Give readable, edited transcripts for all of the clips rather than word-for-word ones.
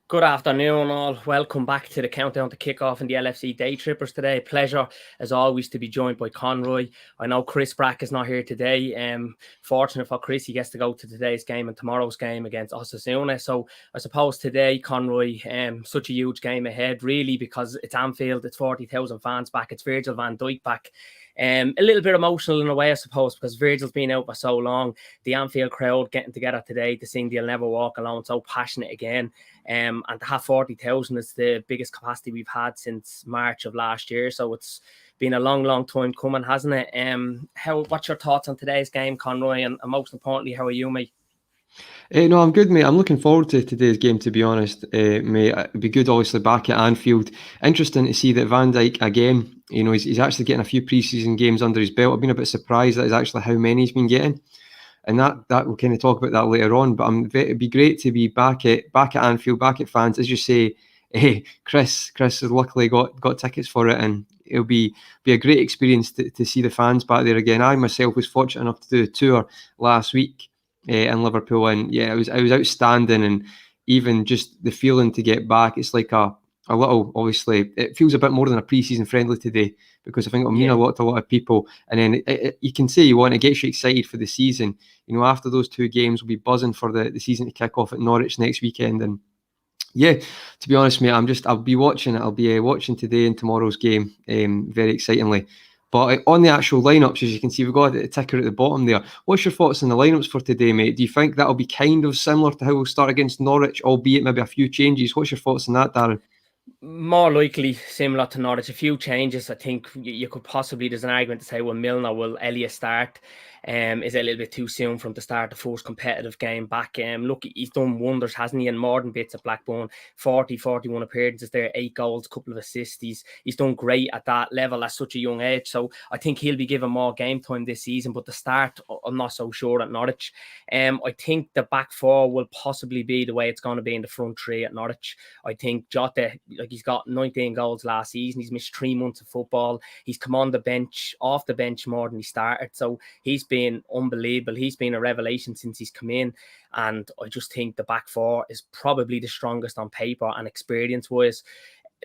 Good afternoon, all. Welcome back to the countdown to kick-off in the LFC Daytrippers today. Pleasure, as always, to be joined by Conroy. I know Chris Brack is not here today. Fortunate for Chris, he gets to go to today's game and tomorrow's game against Osasuna. So I suppose today, Conroy, such a huge game ahead, really, because it's Anfield, it's 40,000 fans back, it's Virgil van Dijk back. A little bit emotional in a way, I suppose, because Virgil's been out for so long. The Anfield crowd getting together today to sing "They'll Never Walk Alone," so passionate again. And to have 40,000 is the biggest capacity we've had since March of last year. So it's been a long time coming, hasn't it? What's your thoughts on today's game, Conroy? And most importantly, how are you, mate? No, I'm good, mate. I'm looking forward to today's game, to be honest, mate. It'd be good, obviously, back at Anfield. Interesting to see that Van Dijk, again, he's actually getting a few pre-season games under his belt. I've been a bit surprised that is actually how many he's been getting. And that we'll kind of talk about that later on. But it'd be great to be back at Anfield, back at fans. As you say, Chris has luckily got tickets for it, and it'll be a great experience to see the fans back there again. I myself was fortunate enough to do a tour last week in Liverpool, and yeah, it was outstanding. And even just the feeling to get back, it's like a little, obviously, it feels a bit more than a pre-season friendly today, because I think it'll mean a lot to a lot of people. And then you can say you want, it gets you excited for the season. After those two games, we'll be buzzing for the season to kick off at Norwich next weekend. And yeah, to be honest, mate, I'll be watching it. I'll be watching today and tomorrow's game very excitingly. But on the actual lineups, as you can see, we've got a ticker at the bottom there. What's your thoughts on the lineups for today, mate? Do you think that'll be kind of similar to how we'll start against Norwich, albeit maybe a few changes? What's your thoughts on that, Darren? More likely similar to Norwich. A few changes. I think you could possibly, there's an argument to say, will Milner, will Elliott start? Is it a little bit too soon for him to start the first competitive game back? Look, he's done wonders, hasn't he? And more than bits at Blackburn, 41 appearances there, 8 goals, couple of assists. He's done great at that level at such a young age. So I think he'll be given more game time this season. But the start, I'm not so sure at Norwich. I think the back four will possibly be the way it's going to be in the front three at Norwich. I think Jota, he's got 19 goals last season. He's missed 3 months of football. He's come on the bench, off the bench more than he started. So he's been unbelievable. He's been a revelation since he's come in. And I just think the back four is probably the strongest on paper and experience-wise.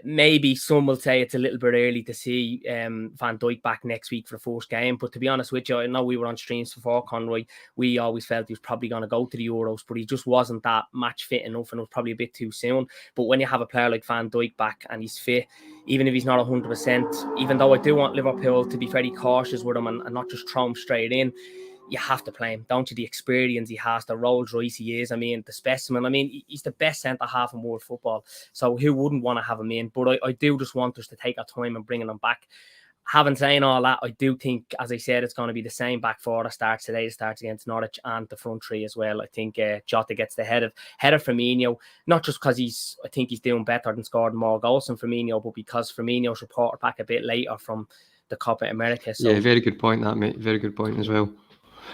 Maybe some will say it's a little bit early to see Van Dijk back next week for the first game. But to be honest with you, I know we were on streams before, Conroy. We always felt he was probably going to go to the Euros, but he just wasn't that match fit enough, and it was probably a bit too soon. But when you have a player like Van Dijk back and he's fit, even if he's not 100%, even though I do want Liverpool to be very cautious with him and not just throw him straight in, you have to play him, don't you? The experience he has, the Rolls Royce he is, the specimen. He's the best centre-half in world football. So who wouldn't want to have him in? But I do just want us to take our time and bringing him back. Having said all that, I do think, as I said, it's going to be the same back four that starts today, starts against Norwich, and the front three as well. I think Jota gets the head of Firmino, not just because I think he's doing better than scoring more goals than Firmino, but because Firmino's reported back a bit later from the Copa America. So. Yeah, very good point, that, mate. Very good point as well.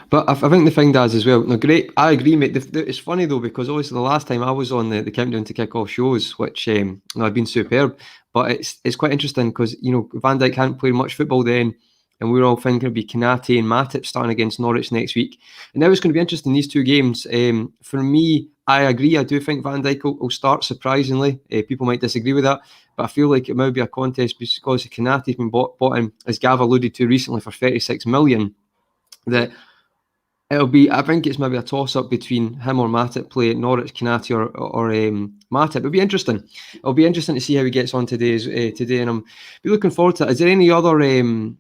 But I think the thing does as well. No, great. I agree, mate. It's funny though, because obviously the last time I was on the countdown to kick off shows, which I've been superb. But it's quite interesting because Van Dijk hadn't played much football then, and we were all thinking it'd be Konate and Matip starting against Norwich next week. And now it's going to be interesting, these two games. For me, I agree. I do think Van Dijk will start, surprisingly. People might disagree with that, but I feel like it might be a contest because Konate's been bought in, as Gav alluded to recently, for 36 million. That it'll be, I think it's maybe a toss-up between him or Matip play at Norwich, Konate or Matip. It'll be interesting. It'll be interesting to see how he gets on today, and I'm looking forward to it. Is there any other, on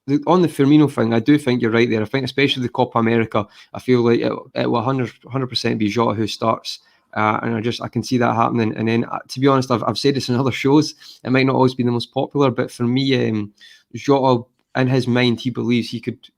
the Firmino thing, I do think you're right there. I think especially the Copa America, I feel like it will 100% be Jota who starts. And I can see that happening. And then, to be honest, I've said this in other shows, it might not always be the most popular, but for me, Jota, in his mind, he believes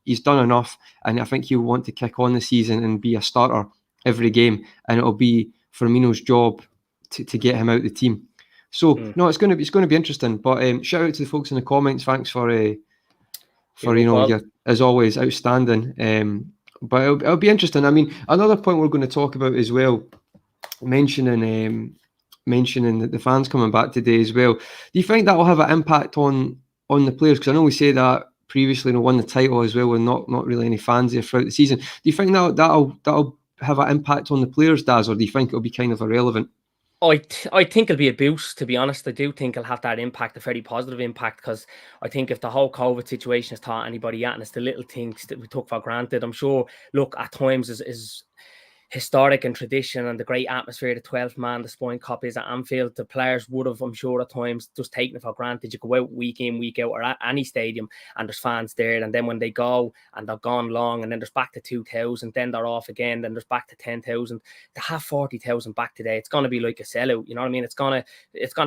he's done enough, and I think he'll want to kick on the season and be a starter every game, and it'll be Firmino's job to get him out of the team. So no, it's going to be interesting. But shout out to the folks in the comments. Thanks for your, as always, outstanding. But it'll be interesting. Another point we're going to talk about as well, mentioning the fans coming back today as well. Do you think that will have an impact on the players? Because I know we say that previously, won the title as well with not really any fans there throughout the season. Do you think that'll have an impact on the players, Daz, or do you think it'll be kind of irrelevant? I think it'll be a boost, to be honest. I do think it'll have that impact, a very positive impact, because I think if the whole COVID situation has taught anybody yet, and it's the little things that we took for granted, I'm sure, look, at times is historic and tradition and the great atmosphere, the 12th man, the Spine Cup is at Anfield, the players would have, I'm sure, at times just taken it for granted. You go out week in, week out, or at any stadium, and there's fans there, and then when they go and they're gone long, and then there's back to 2,000, then they're off again, then there's back to 10,000. To have 40,000 back today, it's going to be like a sellout. You know what I mean? It's gonna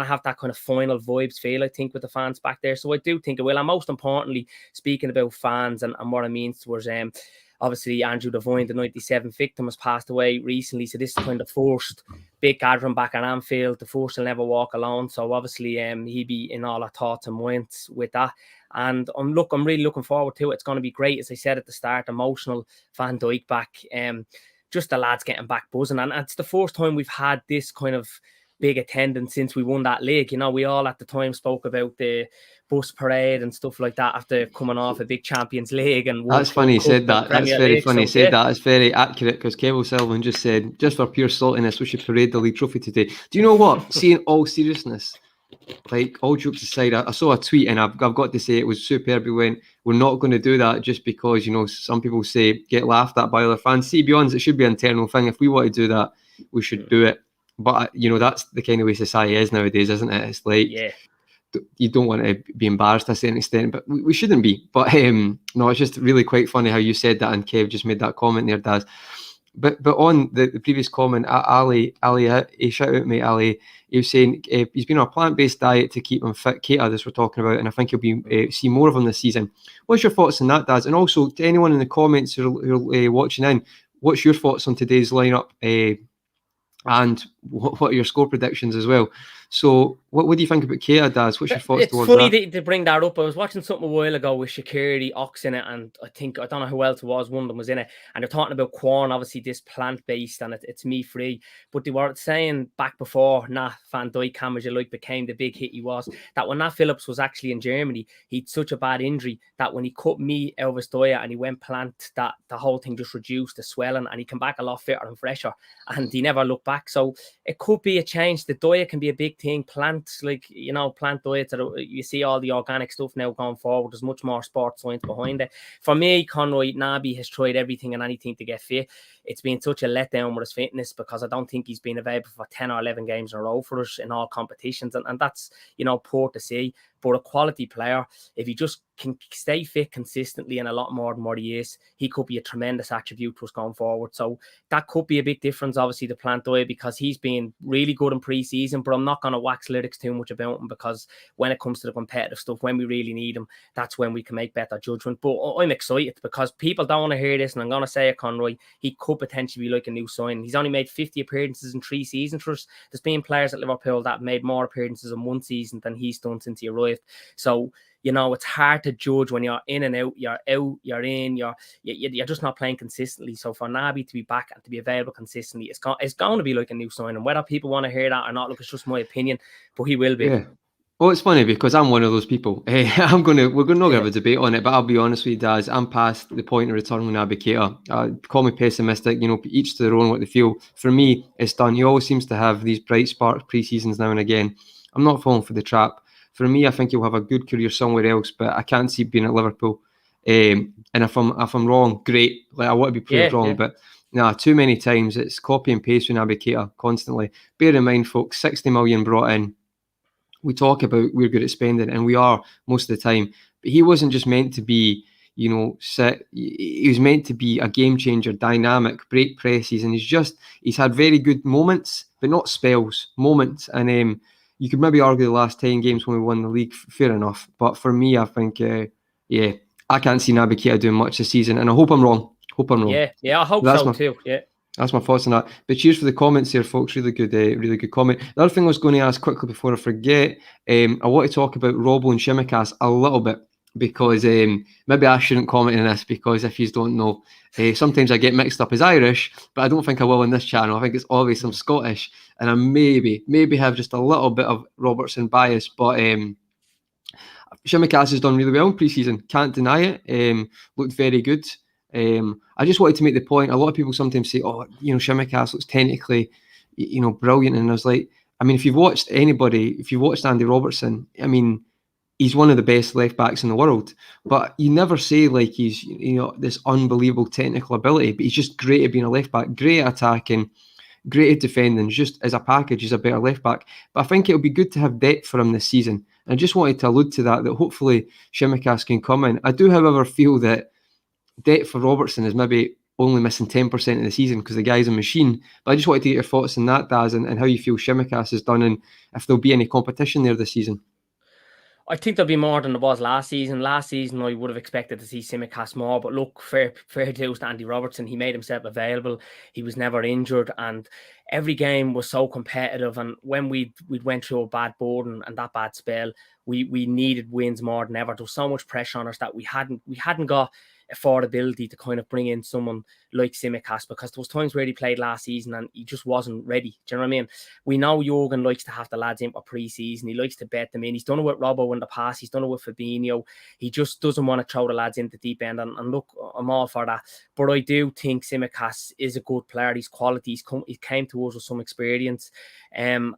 have that kind of final vibes feel, I think, with the fans back there. So I do think it will. And most importantly, speaking about fans and what it means towards obviously, Andrew Devine, the 97 victim, has passed away recently. So this is kind of the first big gathering back at Anfield. The first will never walk alone. So obviously, he'd be in all our thoughts and minds with that. And I'm really looking forward to it. It's going to be great, as I said at the start, emotional. Van Dijk back. Just the lads getting back buzzing. And it's the first time we've had this kind of big attendance since we won that league. You know, we all at the time spoke about the bus parade and stuff like that after coming off a big Champions League. And that's funny you said that. That's very funny you said that. It's very accurate, because Kevin Sullivan just said, just for pure saltiness, we should parade the league trophy today. Do you know what? See, in all seriousness, like, all jokes aside, I saw a tweet, and I've got to say it was superb. We went, we're not going to do that just because, you know, some people say get laughed at by other fans. See, beyond, it should be an internal thing. If we want to do that, we should do it. But, you know, that's the kind of way society is nowadays, isn't it? It's like, you don't want to be embarrassed to a certain extent, but we shouldn't be. But no, it's just really quite funny how you said that, and Kev just made that comment there, Daz. But on the previous comment, Ali, shout out mate, Ali. He was saying he's been on a plant-based diet to keep him fit. Keita, this we're talking about, and I think he'll be see more of him this season. What's your thoughts on that, Daz? And also to anyone in the comments who are watching in, what's your thoughts on today's lineup? And what are your score predictions as well? So what do you think about Keita, Daz? What's your thoughts towards that? It's funny to bring that up. I was watching something a while ago with Shaqiri, Ox in it, and I don't know who else it was. One of them was in it, and they're talking about corn, obviously this plant-based, and it's meat-free. But they were saying back before Van Dijk, as you like, became the big hit he was, that when Nat Phillips was actually in Germany, he'd such a bad injury that when he cut meat out of his diet and he went plant, that the whole thing just reduced the swelling, and he came back a lot fitter and fresher, and he never looked back. So it could be a change. The diet can be a big thing. Plants, like, you know, plant diets, you see all the organic stuff now going forward. There's much more sports science behind it. For me, Conroy, Naby has tried everything and anything to get fit. It's been such a letdown with his fitness, because I don't think he's been available for 10 or 11 games in a row for us in all competitions. And that's, you know, poor to see. But a quality player, if he just can stay fit consistently and a lot more than what he is, he could be a tremendous attribute to us going forward. So that could be a big difference, obviously, the plant diet, because he's been really good in pre-season, but I'm not going to wax lyrics too much about him, because when it comes to the competitive stuff, when we really need him, that's when we can make better judgment. But I'm excited, because people don't want to hear this, and I'm going to say it, Conroy, he could potentially be like a new sign. He's only made 50 appearances in 3 seasons for us. There's been players at Liverpool that made more appearances in 1 season than he's done since he arrived. So, you know, it's hard to judge when you're in and out, you're in, you're just not playing consistently. So for Naby to be back and to be available consistently, it's going to be like a new sign. And whether people want to hear that or not, look, it's just my opinion, but he will be. Yeah. Well, it's funny because I'm one of those people. We're not going to have a debate on it, but I'll be honest with you, Daz, I'm past the point of returning Naby Keita. Call me pessimistic, you know, each to their own what they feel. For me, it's done. He always seems to have these bright sparks pre-seasons now and again. I'm not falling for the trap. For me, I think he'll have a good career somewhere else, but I can't see being at Liverpool. And if I'm wrong, great. Like, I want to be proved wrong, but too many times it's copy and paste with Naby Keita constantly. Bear in mind, folks, 60 million brought in. We talk about we're good at spending, and we are most of the time. But he wasn't just meant to be, you know, he was meant to be a game changer, dynamic, break presses, and he's had very good moments, but not spells, moments. And you could maybe argue the last 10 games when we won the league, fair enough. But for me, I think, I can't see Naby Keita doing much this season, and I hope I'm wrong. Yeah, I hope so too. Yeah. That's my thoughts on that. But cheers for the comments here, folks. Really good comment. The other thing I was going to ask quickly before I forget, I want to talk about Robbo and Shimikas a little bit, because maybe I shouldn't comment on this, because if you don't know, sometimes I get mixed up as Irish, but I don't think I will on this channel. I think it's obvious I'm Scottish, and I maybe have just a little bit of Robertson bias, but Shimikas has done really well in pre-season. Can't deny it. Looked very good. I just wanted to make the point, a lot of people sometimes say, oh, you know, Shimikas looks technically, you know, brilliant, and I was like, I mean, if you've watched Andy Robertson, I mean, he's one of the best left backs in the world. But you never say like he's this unbelievable technical ability, but he's just great at being a left back, great at attacking, great at defending. Just as a package, he's a better left back. But I think it'll be good to have depth for him this season. And I just wanted to allude to that hopefully Tsimikas can come in. I do, however, feel that depth for Robertson is maybe only missing 10% of the season because the guy's a machine. But I just wanted to get your thoughts on that, Daz, and how you feel Tsimikas has done, and if there'll be any competition there this season. I think there'll be more than there was last season. Last season, I would have expected to see Tsimikas more, but look, fair dues to Andy Robertson. He made himself available. He was never injured, and every game was so competitive. And when we went through a bad board and that bad spell, we needed wins more than ever. There was so much pressure on us that we hadn't got affordability to kind of bring in someone like Tsimikas, because there was times where he played last season and he just wasn't ready. Do you know what I mean? We know Jurgen likes to have the lads in for pre-season. He likes to bet them in. He's done it with Robbo in the past. He's done it with Fabinho. He just doesn't want to throw the lads into the deep end. And look, I'm all for that. But I do think Tsimikas is a good player. He's quality. He came to us with some experience. And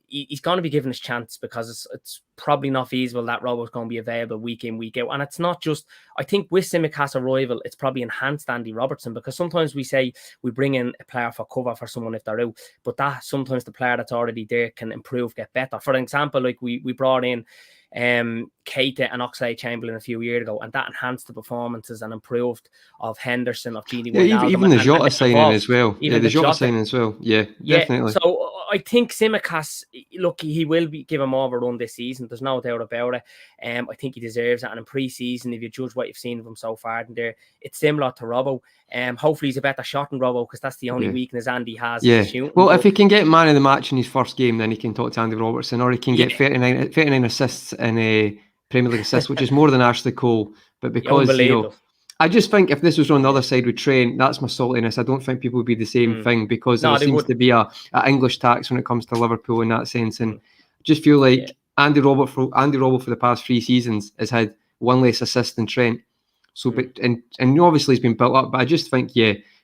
he's going to be given his chance, because it's probably not feasible that Robbo's going to be available week in, week out. And it's not just, I think with Tsimikas' arrival, it's probably enhanced Andy Robertson, because sometimes we say we bring in a player for cover for someone if they're out, but that sometimes the player that's already there can improve, get better. For example, like we brought in Keita and Oxlade-Chamberlain a few years ago, and that enhanced the performances and improved of Henderson, of Gini Wijnaldum. Even the Jota signing as well. The Jota signing as well. Yeah, definitely. So I think Tsimikas, look, he will be given more of a run this season. There's no doubt about it. I think he deserves it. And in pre-season, if you judge what you've seen of him so far in there, it's similar to Robbo. Hopefully he's a better shot than Robbo, because that's the only weakness Andy has. Yeah. Well, if he can get man of the match in his first game, then he can talk to Andy Robertson, or he can get 39 assists in a Premier League assists, which is more than Ashley Cole. But because, I just think if this was on the other side with Trent, that's my saltiness. I don't think people would be the same thing, because there seems to be a English tax when it comes to Liverpool in that sense. And I just feel like Andy Robbo for the past 3 seasons has had one less assist than Trent. So, but obviously he's been built up. But I just think,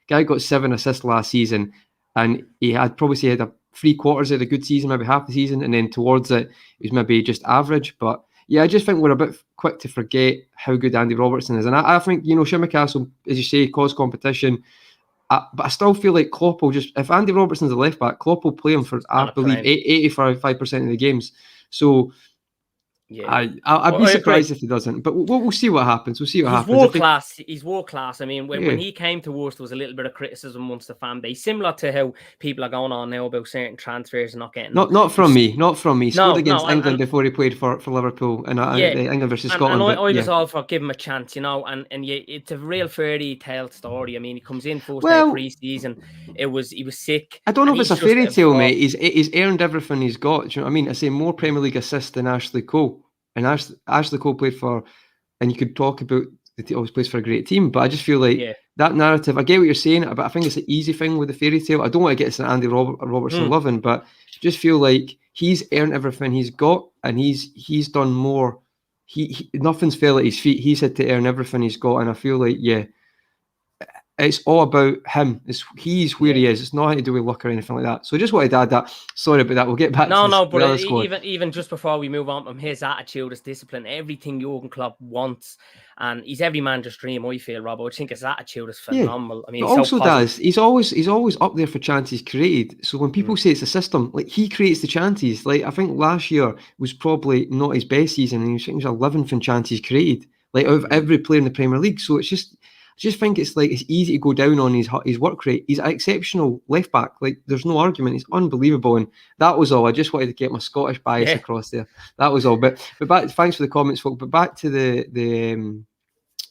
guy got 7 assists last season, and he had probably had 3/4 of a good season, maybe half the season, and then towards it, he was maybe just average. But I just think we're a bit quick to forget how good Andy Robertson is. And I think, Tsimikas will, as you say, cause competition. But I still feel like Klopp will just, if Andy Robertson's a left back, Klopp will play him for, I believe, 85% of the games. So I'd be surprised if he doesn't, but we'll see what happens. We'll see what happens. He's world class. I mean, when he came to us, there was a little bit of criticism amongst the fan base, similar to how people are going on now about certain transfers and not getting. Not from me. Scored against England before he played for Liverpool and England versus Scotland. And I was all for giving him a chance, and it's a real fairy tale story. I mean, he comes in first day pre-season. He was sick. I don't know if it's a fairy tale, mate. He's earned everything he's got. Do you know what I mean? I say more Premier League assists than Ashley Cole. And Ashley Cole played for, and you could talk about that he always plays for a great team, but I just feel like that narrative, I get what you're saying, but I think it's an easy thing with the fairy tale. I don't want to get to Andy Robertson loving, but I just feel like he's earned everything he's got, and he's done more. He nothing's fell at his feet. He's had to earn everything he's got, and I feel like, it's all about him. He's where he is. It's nothing to do with luck or anything like that. So I just wanted to add that. Sorry about that. We'll get back to the other squad. Even just before we move on from his attitude, his discipline, everything Jurgen Klopp wants, and he's every man's dream. I feel, Rob. I think his attitude is phenomenal. I mean, but also he's always up there for chances created. So when people say it's a system, like he creates the chances. Like I think last year was probably not his best season, and he was 11th in chances created, like out of every player in the Premier League. So it's just. I just think it's easy to go down on his work rate. He's an exceptional left back. Like there's no argument. He's unbelievable, and that was all. I just wanted to get my Scottish bias across there. That was all. But back. Thanks for the comments, folk. But back to the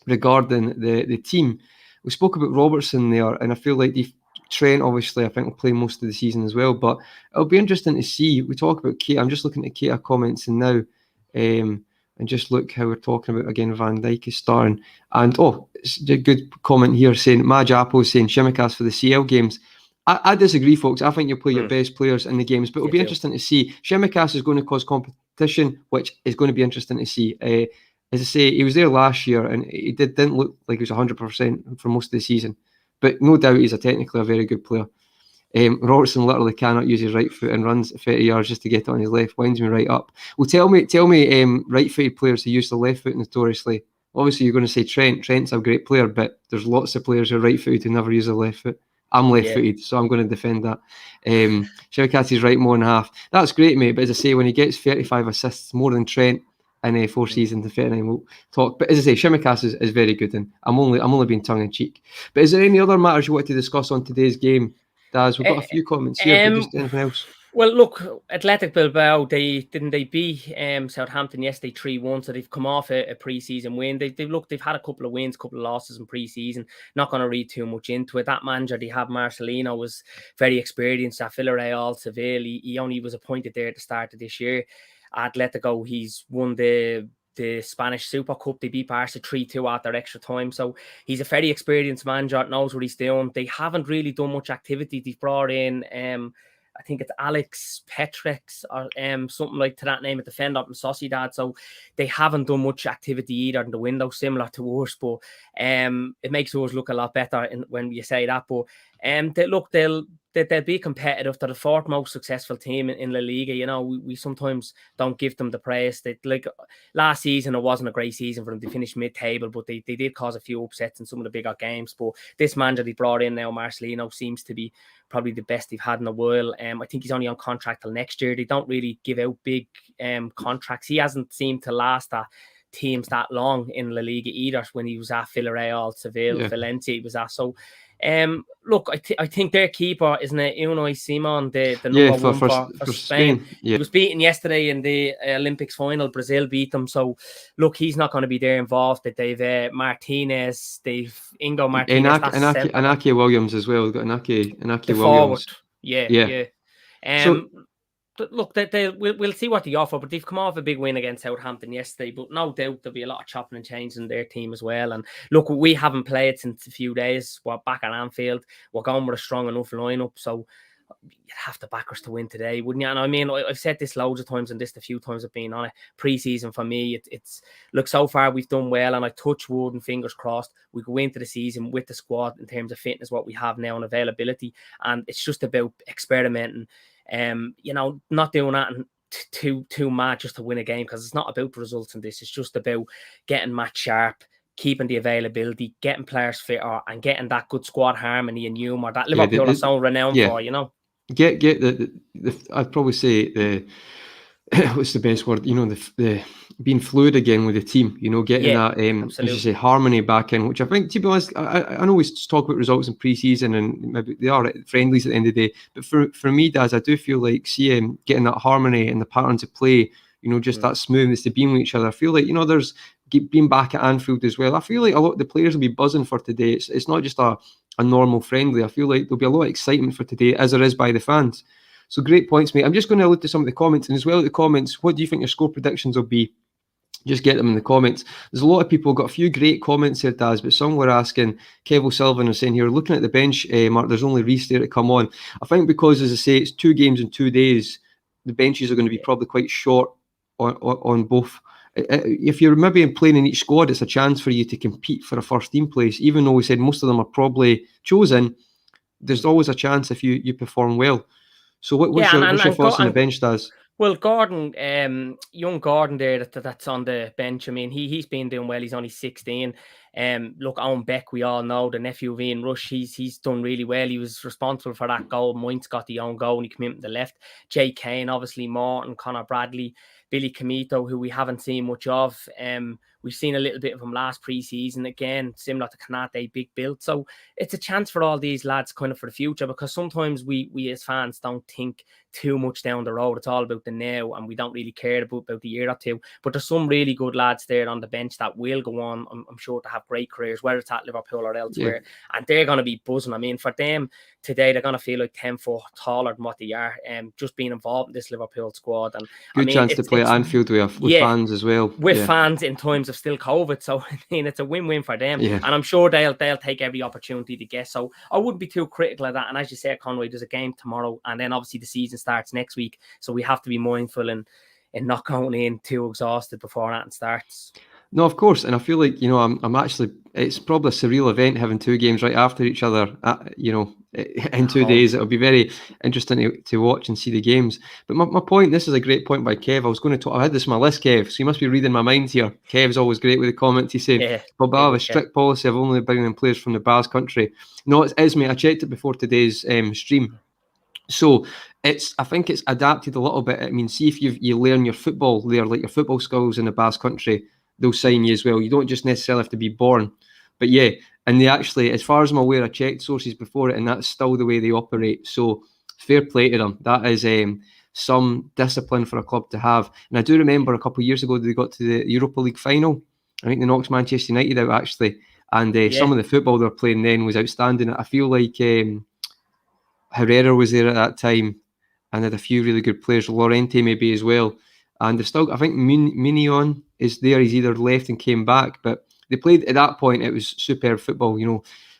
regarding the team. We spoke about Robertson there, and I feel like Trent obviously I think will play most of the season as well. But it'll be interesting to see. We talk about Keita. I'm just looking at Keita comments and now. And just look how we're talking about, again, Van Dijk is starting. And, it's a good comment here saying, Maj Apple is saying Tsimikas for the CL games. I disagree, folks. I think you'll play your best players in the games, but it'll be interesting to see. Tsimikas is going to cause competition, which is going to be interesting to see. As I say, he was there last year, and he didn't look like he was 100% for most of the season. But no doubt he's technically a very good player. Robertson literally cannot use his right foot and runs 30 yards just to get it on his left. Winds me right up. Well, tell me, right-footed players who use the left foot notoriously. Obviously, you're going to say Trent. Trent's a great player, but there's lots of players who are right-footed who never use the left foot. I'm left-footed, so I'm going to defend that. Shawkatsi's right more than half. That's great, mate. But as I say, when he gets 35 assists, more than Trent in 4 seasons and 39, we'll talk. But as I say, Shimikas is very good, and I'm only being tongue in cheek. But is there any other matters you want to discuss on today's game, Daz? We've got a few comments here, but just anything else? Well, look, Athletic Bilbao, they beat Southampton yesterday 3-1, so they've come off a pre-season win. They've had a couple of wins, a couple of losses in pre-season. Not going to read too much into it. That manager they have, Marcelino, was very experienced at Villarreal, Seville. He only was appointed there at the start of this year. At Atletico, he's won the Spanish Super Cup. They beat Barca 3-2 after extra time. So he's a very experienced manager, knows what he's doing. They haven't really done much activity. They've brought in I think it's Alex Petrex or something like to that name at the defender from Sociedad. So they haven't done much activity either in the window, similar to us. But it makes us look a lot better when you say that. But they'll be competitive. They're the fourth most successful team in La Liga. You know, we sometimes don't give them the praise. That like last season, it wasn't a great season for them. They finished mid-table, but they did cause a few upsets in some of the bigger games. But this manager they brought in now, Marcelino, seems to be probably the best they've had in a while. I think he's only on contract till next year. They don't really give out big contracts. He hasn't seemed to last at teams that long in La Liga either. When he was at Villarreal, Seville, Valencia, he was at. So look, I think their keeper, isn't it, Unai Simon, the number one for Spain. Yeah. He was beaten yesterday in the Olympics final. Brazil beat them. So look, he's not going to be there involved. That they've Martinez, they've Ingo Martinez, Inaki Williams as well. We've got Inaki Williams. Forward. Yeah. So, look, we'll see what they offer, but they've come off a big win against Southampton yesterday, but no doubt there'll be a lot of chopping and changing in their team as well. And look, we haven't played since a few days. We're back at Anfield. We're going with a strong enough lineup, so you'd have to back us to win today, wouldn't you? And I mean, I've said this loads of times, and this a few times I've been on it. Pre-season for me, it's look, so far we've done well, and I touch wood and fingers crossed we go into the season with the squad in terms of fitness, what we have now and availability, and it's just about experimenting. Not doing that and too mad just to win a game, because it's not about the results in this. It's just about getting match sharp, keeping the availability, getting players fitter, and getting that good squad harmony and humour that Liverpool are so renowned for. You know, get the I'd probably say the what's the best word? The being fluid again with the team. Getting that as you say, harmony back in, which I think, to be honest, I know we talk about results in pre-season and maybe they are friendlies at the end of the day, but for me, Daz, I do feel like getting that harmony and the patterns of play, just that smoothness to being with each other. I feel like there's being back at Anfield as well. I feel like a lot of the players will be buzzing for today. It's not just a normal friendly. I feel like there'll be a lot of excitement for today, as there is by the fans. So great points, mate. I'm just going to look at some of the comments, and as well as the comments, what do you think your score predictions will be? Just get them in the comments. There's a lot of people got a few great comments here, Daz, but some were asking. Kev O'Sullivan was saying here, looking at the bench, Mark, there's only Reece there to come on. I think because, as I say, it's 2 games in 2 days, the benches are going to be probably quite short on both. If you're maybe playing in each squad, it's a chance for you to compete for a first team place. Even though we said most of them are probably chosen, there's always a chance if you perform well. So what's your thoughts on the bench, Daz? Well, Gordon, young Gordon there that's on the bench. I mean, he's been doing well. He's only 16. Look, Owen Beck, we all know, the nephew of Ian Rush, he's done really well. He was responsible for that goal. Moynes got the own goal and he came in to the left. Jay Kane, obviously, Morton, Connor Bradley, Billy Comito, who we haven't seen much of. We've seen a little bit of him last pre-season. Again, similar to Kanate, big build. So it's a chance for all these lads kind of for the future, because sometimes we as fans don't think too much down the road. It's all about the now, and we don't really care about the year or two. But there's some really good lads there on the bench that will go on, I'm sure, to have great careers, whether it's at Liverpool or elsewhere. And they're going to be buzzing. I mean, for them today, they're going to feel like 10 foot taller than what they are, just being involved in this Liverpool squad. And good chance to play at Anfield with fans as well. With fans in times of still COVID. So, I mean, it's a win-win for them. Yeah. And I'm sure they'll take every opportunity to get. So I wouldn't be too critical of that. And as you said, Conroy, there's a game tomorrow, and then obviously the season starts next week. So we have to be mindful and not going in too exhausted before that starts. No, of course, and I feel like I'm actually. It's probably a surreal event having two games right after each other. In 2 days, it'll be very interesting to watch and see the games. But my point, this is a great point by Kev. I was going to talk. I had this on my list, Kev. So you must be reading my mind here. Kev's always great with the comments. He said, Yeah, "Bilbao have a strict policy of only bringing in players from the Basque country." No, it is, mate. I checked it before today's stream. So I think it's adapted a little bit. I mean, see if you learn your football there, like your football skills in the Basque country, they'll sign you as well. You don't just necessarily have to be born. But yeah, and they actually, as far as I'm aware, I checked sources before it, and that's still the way they operate. So fair play to them. That is some discipline for a club to have. And I do remember a couple of years ago they got to the Europa League final. I think they knocked Manchester United out actually, and some of the football they were playing then was outstanding. I feel like Herrera was there at that time and had a few really good players, Lorente maybe as well. And they've still, I think Mignon is there. He's either left and came back, but they played at that point. It was superb football,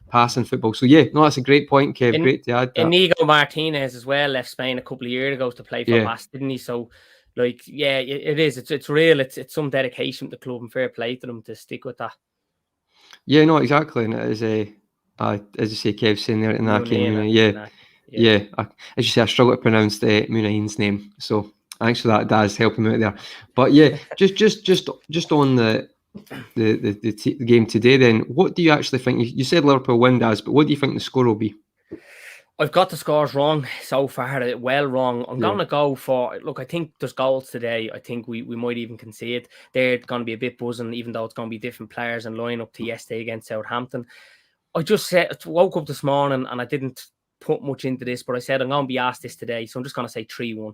passing football. So yeah, no, that's a great point, Kev. Great to add that. Inigo Martinez as well left Spain a couple of years ago to play for Basque, didn't he? So, like, yeah, it is. It's real. It's some dedication to the club, and fair play to them to stick with that. Yeah, no, exactly, and it is as you say, Kev saying there, Inaki, yeah. As you say, I struggle to pronounce the Munain's name, so thanks for that, Daz, helping me out there. But yeah, just on the game today, then, what do you actually think? You said Liverpool win, Daz, but what do you think the score will be? I've got the scores wrong so far, well wrong. I'm going to go for, look, I think there's goals today. I think we might even concede. They're going to be a bit buzzing, even though it's going to be different players and line up to yesterday against Southampton. I just woke up this morning and I didn't put much into this, but I said I'm going to be asked this today, so I'm just going to say 3-1.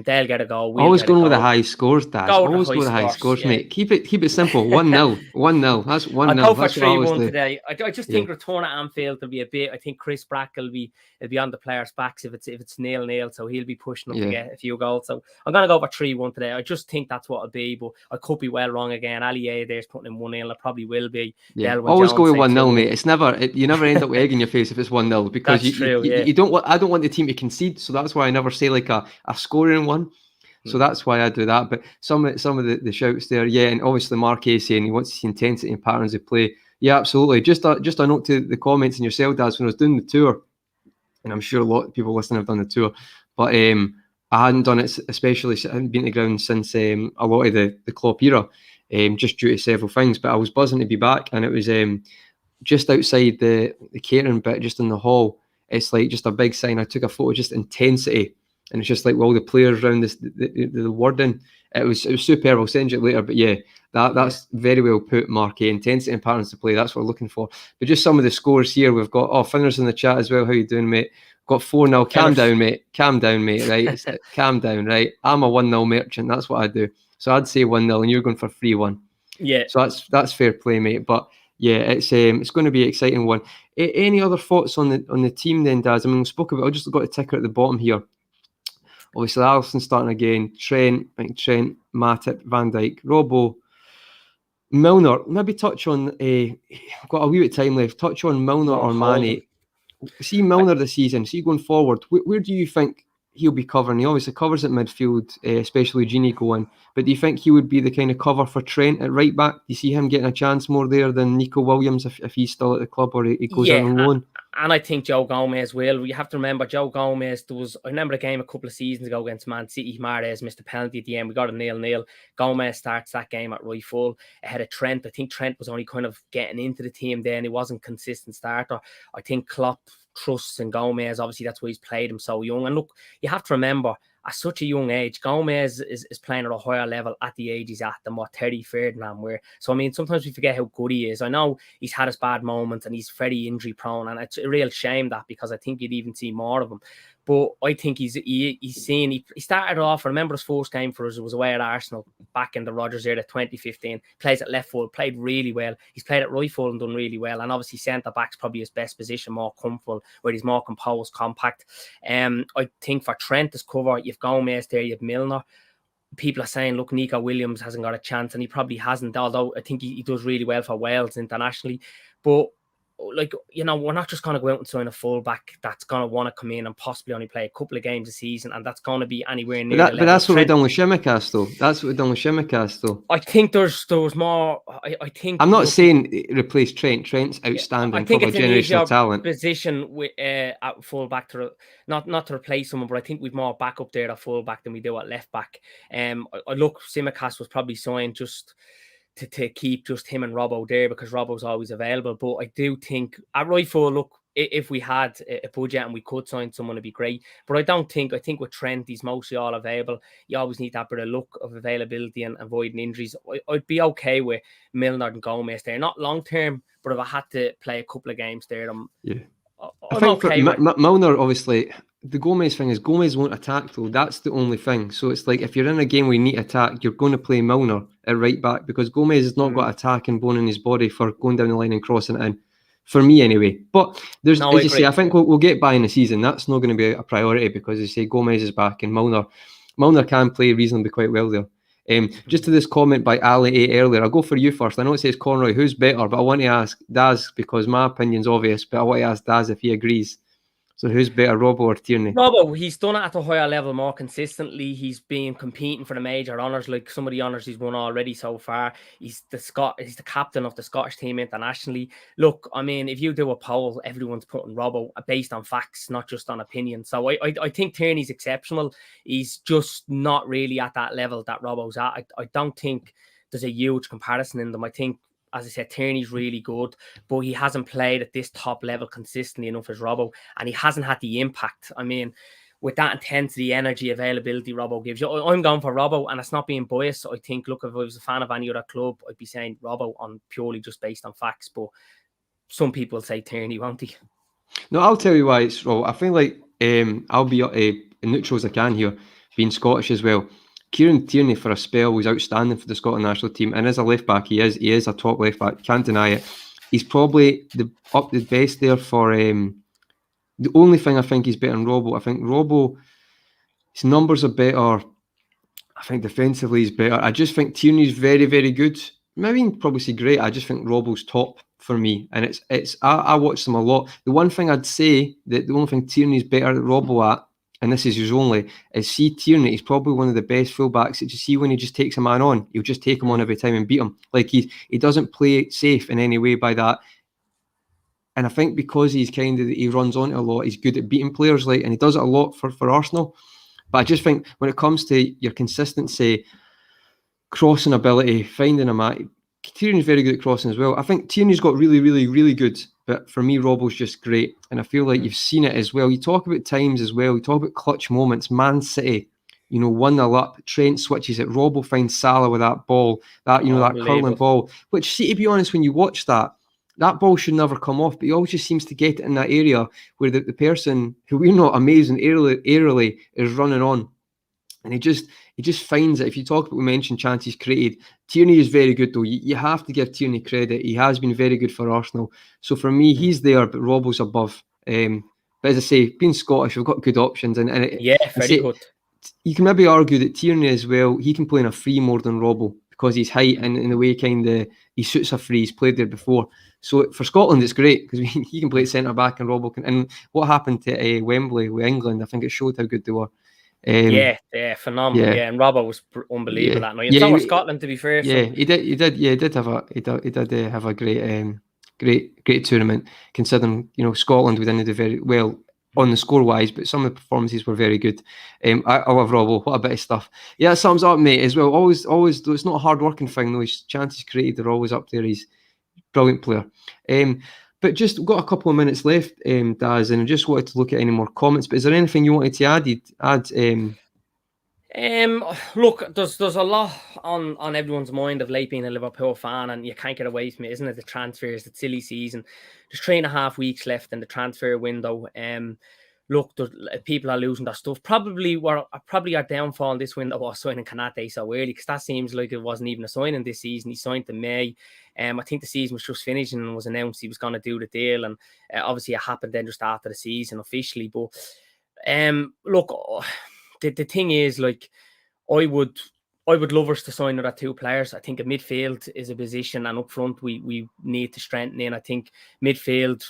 They'll get a goal. Always going with the high scores, Daz. Always go with the high scores, mate. Keep it simple. 1-0. 1-0. That's 1-0. I'll go for 3-1 today. I just think return at Anfield will be a bit. I think Chris Brack will be on the players' backs if it's 0-0, so he'll be pushing up to get a few goals. So I'm going to go for 3-1 today. I just think that's what it'll be, but I could be well wrong again. Ali A there's putting in 1-0. I probably will be. Yeah. Always go with 1-0, mate. It's never. You never end up with egg in your face if it's 1-0 because you don't want. I don't want the team to concede, so that's why I never say like a scoring one. So that's why I do that. But some of the shouts there, and obviously Mark A saying he wants to see intensity and patterns of play. Yeah, absolutely. Just a note to the comments in yourself, Daz, when I was doing the tour, and I'm sure a lot of people listening have done the tour, but I hadn't done it, especially I hadn't been to the ground since a lot of the Klopp era, just due to several things. But I was buzzing to be back, and it was just outside the catering bit, just in the hall. It's like just a big sign. I took a photo, just intensity. And it's just like, well, the players around this, the wording, it was superb. I'll send you it later. But yeah, that's very well put, Mark. Intensity and patterns to play. That's what we're looking for. But just some of the scores here. We've got, Finners in the chat as well. How you doing, mate? Got 4-0. Calm down, mate. Calm down, mate. Right? Calm down, right? I'm a 1-0 merchant. That's what I do. So I'd say 1-0 and you're going for 3-1. Yeah. So that's fair play, mate. But yeah, it's going to be an exciting one. Any other thoughts on the team then, Daz? I mean, we spoke about, I just got a ticker at the bottom here. Obviously, Alisson starting again. Trent, Matip, Van Dijk, Robbo, Milner. Maybe touch on. I've got a wee bit of time left. Touch on Milner or Mane. See Milner this season. See going forward. Where do you think he'll be covering? He obviously covers at midfield, especially Gini going. But do you think he would be the kind of cover for Trent at right back? Do you see him getting a chance more there than Nico Williams if he's still at the club or he goes out on loan? And I think Joe Gomez will. You have to remember, Joe Gomez, I remember a game a couple of seasons ago against Man City. Mahrez missed a penalty at the end. We got a 0-0. Gomez starts that game at right full ahead of Trent. I think Trent was only kind of getting into the team then. He wasn't a consistent starter. I think Klopp trusts in Gomez. Obviously, that's why he's played him so young. And look, you have to remember, at such a young age, Gomez is playing at a higher level at the age he's at than what Terry Ferdinand were. So, I mean, sometimes we forget how good he is. I know he's had his bad moments and he's very injury prone, and it's a real shame that, because I think you'd even see more of him. But I think he started off, I remember his first game for us, it was away at Arsenal back in the Rodgers era, 2015. Plays at left full, played really well. He's played at right full and done really well. And obviously centre back's probably his best position, more comfortable, where he's more composed, compact. I think for Trent's cover, you've Gomez there, you've Milner. People are saying, look, Nico Williams hasn't got a chance, and he probably hasn't, although I think he does really well for Wales internationally. But like, you know, we're not just going to go out and sign a fullback that's going to want to come in and possibly only play a couple of games a season, and that's going to be anywhere near the level. But that's what we've done with Shimikas, though. That's what we've done with Shimikas, though. I think there was more. I think I'm not saying replace Trent. Trent's outstanding, I think probably it's an easier generational talent position with at fullback to not to replace someone, but I think we've more back up there at fullback than we do at left back. I look, Tsimikas was probably signed just to keep just him and Robbo there because Robbo's always available. But I do think at right full, look, if we had a budget and we could sign someone, it'd be great. But I think with Trent, he's mostly all available. You always need that bit of luck of availability and avoiding injuries. I'd be okay with Milner and Gomez there. Not long term, but if I had to play a couple of games there, I'm okay with Milner, obviously, the Gomez thing is Gomez won't attack, though. That's the only thing. So it's like if you're in a game where you need to attack, you're going to play Milner at right back because Gomez has not got attacking bone in his body for going down the line and crossing it in. For me, anyway. But as you say, I think we'll get by in the season. That's not going to be a priority because, as you say, Gomez is back and Milner can play reasonably quite well there. Just to this comment by Ali A earlier, I'll go for you first. I know it says Conroy, who's better, but I want to ask Daz because my opinion's obvious, but I want to ask Daz if he agrees. So who's better, Robbo or Tierney? Robbo, he's done it at a higher level more consistently. He's been competing for the major honours, like some of the honours he's won already so far. He's the captain of the Scottish team internationally. Look, I mean, if you do a poll, everyone's putting Robbo based on facts, not just on opinion. So I think Tierney's exceptional. He's just not really at that level that Robbo's at. I don't think there's a huge comparison in them. I think, as I said, Tierney's really good, but he hasn't played at this top level consistently enough as Robbo, and he hasn't had the impact. I mean, with that intensity, energy, availability Robbo gives you, I'm going for Robbo, and it's not being biased. I think, look, if I was a fan of any other club, I'd be saying Robbo on purely just based on facts, but some people say Tierney, won't he? No, I'll tell you why it's Robbo. I feel like I'll be neutral as I can here, being Scottish as well. Kieran Tierney for a spell was outstanding for the Scotland national team, and as a left back, he is a top left back. Can't deny it. He's probably the best there for. The only thing I think he's better than Robbo. I think Robbo, his numbers are better. I think defensively he's better. I just think Tierney's very, very good. Maybe you can probably say great. I just think Robbo's top for me, and I watch them a lot. The one thing I'd say that the only thing Tierney's better than Robbo at, and this is his only, is see Tierney, he's probably one of the best fullbacks that you see when he just takes a man on. He'll just take him on every time and beat him. Like he doesn't play it safe in any way by that. And I think because he runs on it a lot, he's good at beating players, and he does it a lot for Arsenal. But I just think when it comes to your consistency, crossing ability, finding a man, Tierney's very good at crossing as well. I think Tierney's got really, really, really good. But for me, Robbo's just great. And I feel like you've seen it as well. You talk about times as well. You talk about clutch moments. Man City, 1-0 up. Trent switches it. Robbo finds Salah with that ball, that curling ball. Which, see, to be honest, when you watch that ball should never come off. But he always just seems to get it in that area where the person who we're not amazing aerially is running on. And he just finds it. If you talk about, we mentioned chances created, Tierney is very good though. You have to give Tierney credit. He has been very good for Arsenal. So for me, he's there, but Robbo's above. But as I say, being Scottish, we've got good options. And very good. You can maybe argue that Tierney as well, he can play in a free more than Robbo because he's height and in the way he suits a free. He's played there before. So for Scotland, it's great because he can play at centre back and Robbo can. And what happened to Wembley with England, I think it showed how good they were. Phenomenal. Yeah, and Robbo was unbelievable that night. And so was Scotland, to be fair. Yeah, so. He did have a great tournament. Considering Scotland, we didn't do very well on the score wise, but some of the performances were very good. I love Robbo. What a bit of stuff. Yeah, that sums up, mate, as well. Always. Though it's not a hard working thing. Though his chances created, they're always up there. He's a brilliant player. But just got a couple of minutes left, Daz, and I just wanted to look at any more comments. But is there anything you wanted to add? Look, there's a lot on everyone's mind of late being a Liverpool fan, and you can't get away from it, isn't it? The transfers, the silly season. There's 3.5 weeks left in the transfer window. Look, people are losing their stuff. Probably our downfall this window was signing Kanate so early, because that seems like it wasn't even a signing this season. He signed in May. I think the season was just finishing and was announced he was going to do the deal, and obviously it happened then just after the season officially. But look, the thing is, like, I would I would love us to sign another 2 players. I think a midfield is a position, and up front we need to strengthen in. I think midfield,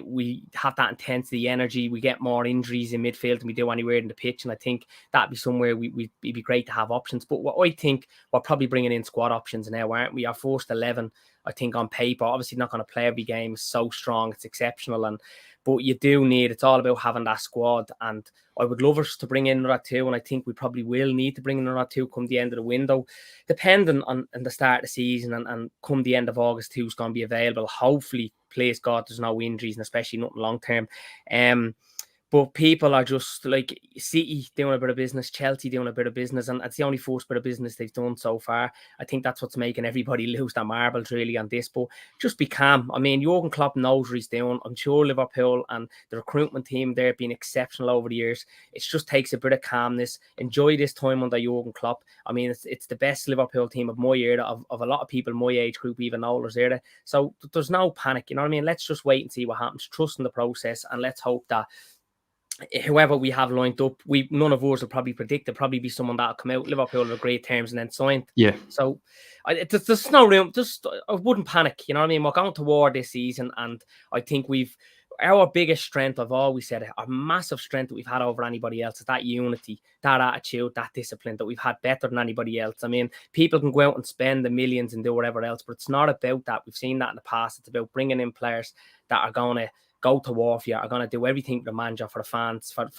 we have that intensity, energy. We get more injuries in midfield than we do anywhere in the pitch, and I think that'd be somewhere it'd be great to have options. But what I think we're probably bringing in squad options now, aren't we? Our first 11, I think, on paper, obviously not going to play every game, is so strong, it's exceptional, but you do need, it's all about having that squad, and I would love us to bring in another 2, and I think we probably will need to bring in another 2 come the end of the window, depending on the start of the season, and come the end of August, who's going to be available. Hopefully, please God, there's no injuries, and especially nothing long term. But people are just like City doing a bit of business, Chelsea doing a bit of business, and it's the only first bit of business they've done so far. I think that's what's making everybody lose their marbles really on this. But just be calm. I mean, Jurgen Klopp knows what he's doing. I'm sure Liverpool and the recruitment team there have been exceptional over the years. It just takes a bit of calmness. Enjoy this time under Jurgen Klopp. I mean, it's the best Liverpool team of my era, of a lot of people my age group, even older's era. So there's no panic. You know what I mean? Let's just wait and see what happens. Trust in the process, and let's hope that whoever we have lined up, none of us will probably predict. There'll probably be someone that'll come out. Liverpool have great terms and then signed. Yeah. So there's no room. I wouldn't panic. You know what I mean? We're going to war this season, and I think our biggest strength, I've always said, our massive strength that we've had over anybody else is that unity, that attitude, that discipline that we've had better than anybody else. I mean, people can go out and spend the millions and do whatever else, but it's not about that. We've seen that in the past. It's about bringing in players that are going to go to war for you, are going to do everything for the manager, for the fans, for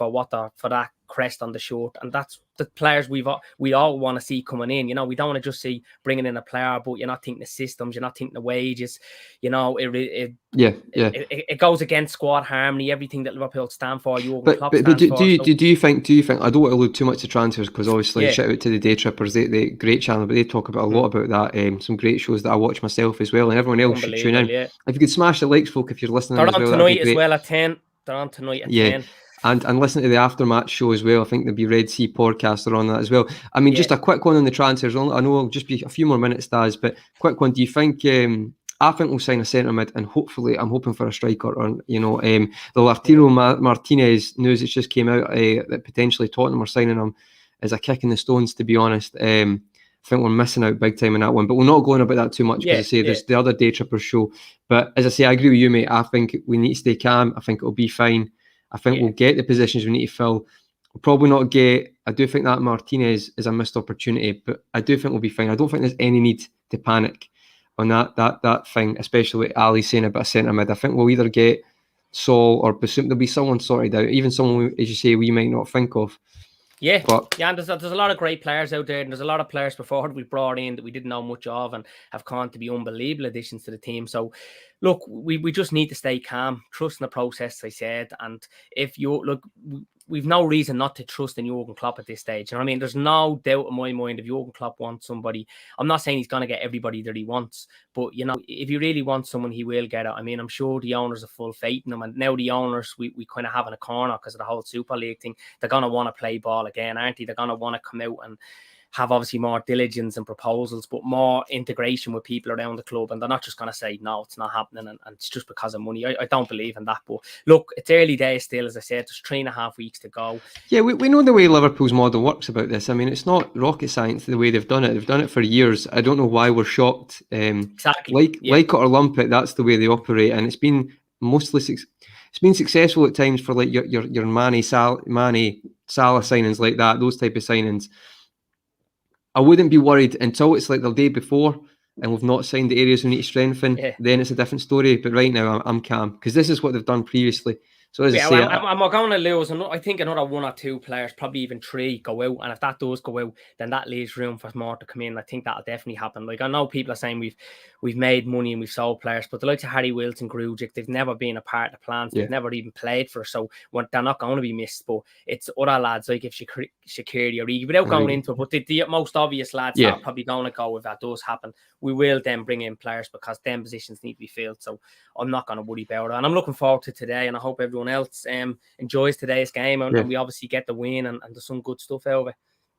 that crest on the shirt. And that's the players we all want to see coming in. You know, we don't want to just see bringing in a player, but you're not thinking the systems, you're not thinking the wages. You know, it goes against squad harmony, everything that Liverpool stand for. Do you think? I don't want to allude too much to transfers, because obviously shout out to the Daytrippers, they great channel, but they talk about a lot about that. Some great shows that I watch myself as well, and everyone else should tune in. Yeah. If you could smash the likes, folk, if you're listening. They're on tonight as well at 10. They're on tonight at 10. And listen to the aftermatch show as well. I think there'll be Red Sea podcast on that as well. I mean, just a quick one on the transfers. I know it'll just be a few more minutes, Daz, but quick one. Do you think? I think we'll sign a centre mid, and hopefully, I'm hoping for a striker. Or the Lautaro Martinez news that just came out that potentially Tottenham are signing him is a kick in the stones, to be honest. I think we're missing out big time in that one, but we're not going about that too much, because I say there's the other Daytrippers show. But as I say, I agree with you, mate. I think we need to stay calm. I think it'll be fine. I think we'll get the positions we need to fill. We'll probably not get. I do think that Martinez is a missed opportunity, but I do think we'll be fine. I don't think there's any need to panic on that thing, especially with Ali saying about a centre mid. I think we'll either get Saul or there'll be someone sorted out, even someone, as you say, we might not think of. And there's a lot of great players out there, and there's a lot of players before we brought in that we didn't know much of and have gone to be unbelievable additions to the team. So look, we just need to stay calm, trust in the process, I said. And if you look, we've no reason not to trust in Jurgen Klopp at this stage. You know what I mean? There's no doubt in my mind if Jurgen Klopp wants somebody. I'm not saying he's going to get everybody that he wants, but you know, if he really wants someone, he will get it. I mean, I'm sure the owners have full faith in him, and now the owners we kind of have in a corner because of the whole Super League thing. They're going to want to play ball again, aren't they? They're going to want to come out and have obviously more diligence and proposals, but more integration with people around the club. And they're not just going to say, no, it's not happening, and it's just because of money. I don't believe in that. But look, it's early days still, as I said. There's 3.5 weeks to go. Yeah, we know the way Liverpool's model works about this. I mean, it's not rocket science the way they've done it. They've done it for years. I don't know why we're shocked. Exactly. Like it or lump it, that's the way they operate. And it's been mostly successful at times for like your Mane, Salah signings like that, those type of signings. I wouldn't be worried until it's like the day before and we've not signed the areas we need to strengthen. Then it's a different story. But right now, I'm calm because this is what they've done previously. So as I say, I'm going to lose. I think another 1 or 2 players, probably even 3, go out. And if that does go out, then that leaves room for more to come in. I think that'll definitely happen. Like, I know people are saying we've made money and we've sold players, but the likes of Harry Wilson, Grujic, they've never been a part of the plans. They've never even played for us. So they're not going to be missed. But it's other lads like if Shaqiri or Iggy, without going into it, but the most obvious lads that are probably going to go if that does happen, we will then bring in players because them positions need to be filled. So I'm not going to worry about it. And I'm looking forward to today, and I hope everyone else enjoys today's game, and we obviously get the win, and there's some good stuff out of it.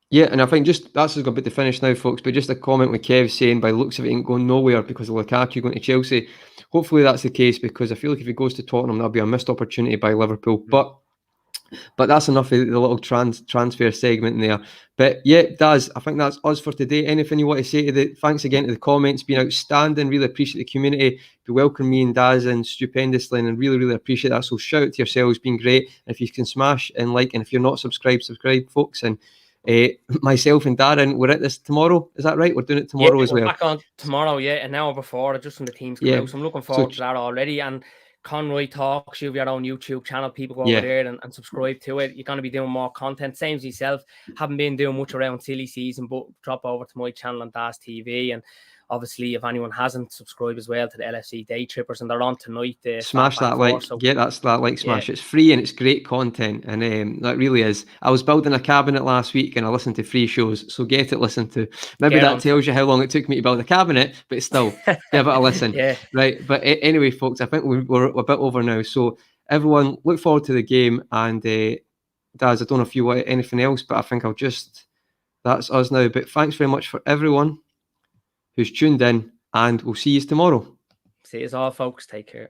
Yeah, and I think just that's going to be the finish now, folks. But just a comment with Kev saying, by the looks of it, ain't going nowhere because of Lukaku going to Chelsea. Hopefully that's the case, because I feel like if he goes to Tottenham, that'll be a missed opportunity by Liverpool. But But that's enough of the little transfer segment in there. But yeah, Daz, I think that's us for today. Anything you want to say to the? Thanks again to the comments, been outstanding. Really appreciate the community. You welcome me and Daz in stupendously, and really, really appreciate that. So shout out to yourselves, been great. If you can smash and like, and if you're not subscribed, folks. And myself and Darren, we're at this tomorrow. Is that right? We're doing it tomorrow as we're well. back on tomorrow, an hour before, just when the teams come out. So I'm looking forward to that already. And Conroy Talks, you have your own YouTube channel. People go over there and subscribe to it. You're going to be doing more content. Same as yourself. Haven't been doing much around silly season, but drop over to my channel on DAS TV. And obviously, if anyone hasn't, subscribe as well to the LFC Daytrippers, and they're on tonight. Smash that like, that's that like smash. It's free and it's great content, and that really is. I was building a cabinet last week and I listened to free shows, so get it listened to. Maybe that tells you how long it took me to build a cabinet, but still, give it a listen. Right, but anyway, folks, I think we're a bit over now, so everyone look forward to the game. And Daz, I don't know if you want anything else, but I think that's us now. But thanks very much for everyone who's tuned in, and we'll see you tomorrow. See you all, folks. Take care.